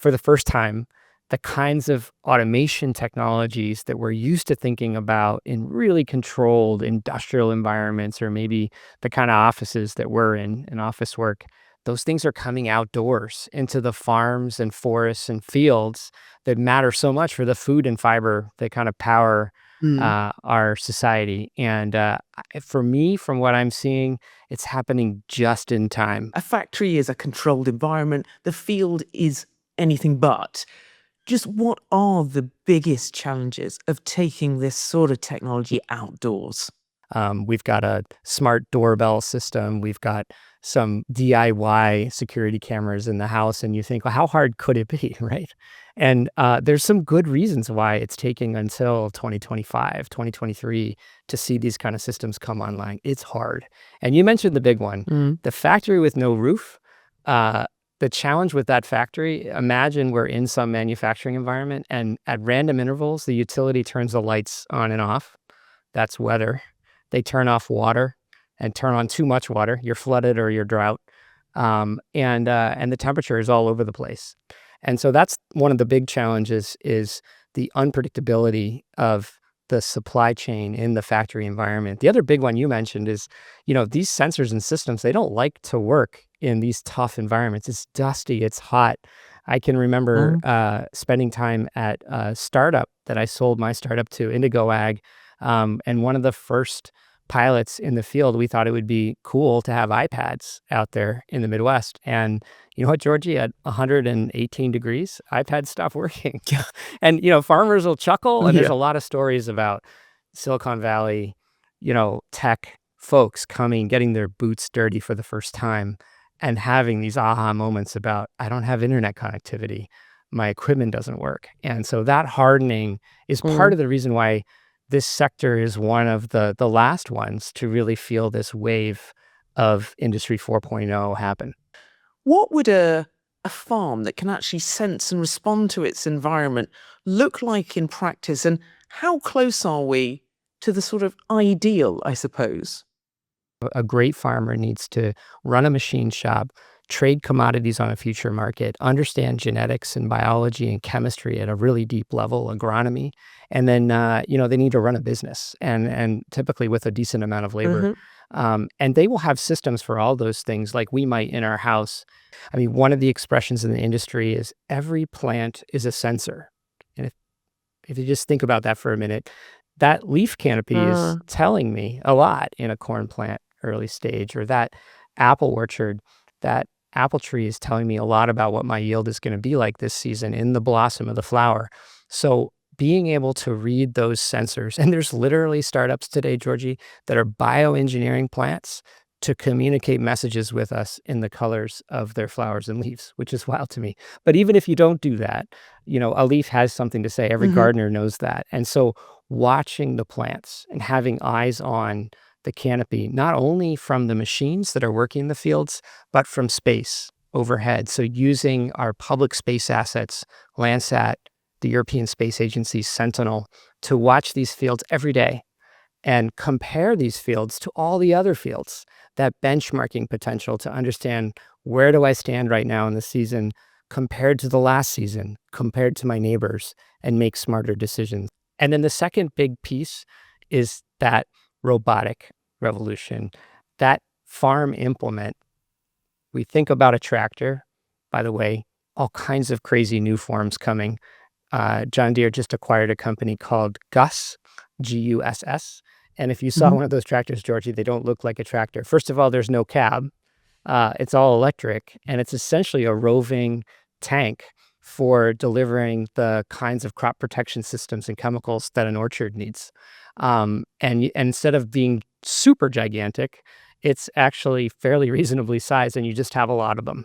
for the first time, the kinds of automation technologies that we're used to thinking about in really controlled industrial environments, or maybe the kind of offices that we're in office work, those things are coming outdoors into the farms and forests and fields that matter so much for the food and fiber that kind of power Mm. our society. And for me, from what I'm seeing, it's happening just in time. A factory is a controlled environment. The field is anything but. Just what are the biggest challenges of taking this sort of technology outdoors? We've got a smart doorbell system. We've got some DIY security cameras in the house, and you think, well, how hard could it be, right? And there's some good reasons why it's taking until 2025, 2023 to see these kind of systems come online. It's hard. And you mentioned the big one, Mm. the factory with no roof. Uh, the challenge with that factory, imagine we're in some manufacturing environment, and at random intervals, the utility turns the lights on and off. That's weather. They turn off water and turn on too much water. You're flooded or you're drought. And the temperature is all over the place. And so that's one of the big challenges, is the unpredictability of the supply chain in the factory environment. The other big one you mentioned is, these sensors and systems, they don't like to work in these tough environments. It's dusty, it's hot. I can remember Mm. spending time at a startup that I sold my startup to, Indigo Ag, and one of the first pilots in the field, we thought it would be cool to have iPads out there in the Midwest. And you know what, Georgie, at 118 degrees, iPads stopped working. Yeah. And, farmers will chuckle. And there's Yeah. a lot of stories about Silicon Valley, tech folks coming, getting their boots dirty for the first time and having these aha moments about, I don't have internet connectivity. My equipment doesn't work. And so that hardening is part Mm. of the reason why this sector is one of the last ones to really feel this wave of Industry 4.0 happen. What would a farm that can actually sense and respond to its environment look like in practice? And how close are we to the sort of ideal, I suppose? A great farmer needs to run a machine shop, trade commodities on a future market, understand genetics and biology and chemistry at a really deep level, agronomy, and then they need to run a business, and typically with a decent amount of labor. Hmm. And they will have systems for all those things, like we might in our house. I mean, one of the expressions in the industry is every plant is a sensor. And if you just think about that for a minute, that leaf canopy is Uh, telling me a lot in a corn plant early stage, or that apple orchard, that apple tree is telling me a lot about what my yield is going to be like this season in the blossom of the flower. So being able to read those sensors, and there's literally startups today, Georgie, that are bioengineering plants to communicate messages with us in the colors of their flowers and leaves, which is wild to me. But even if you don't do that, a leaf has something to say. Every mhm. gardener knows that. And so watching the plants and having eyes on the canopy, not only from the machines that are working the fields, but from space overhead. So using our public space assets, Landsat, the European Space Agency's Sentinel, to watch these fields every day and compare these fields to all the other fields, that benchmarking potential to understand, where do I stand right now in the season compared to the last season, compared to my neighbors, and make smarter decisions. And then the second big piece is that robotic revolution, that farm implement. We think about a tractor, by the way, all kinds of crazy new forms coming. John Deere just acquired a company called Gus, Guss. And if you saw Mhm. one of those tractors, Georgie, they don't look like a tractor. First of all, there's no cab. It's all electric, and it's essentially a roving tank for delivering the kinds of crop protection systems and chemicals that an orchard needs. And instead of being super gigantic, it's actually fairly reasonably sized, and you just have a lot of them.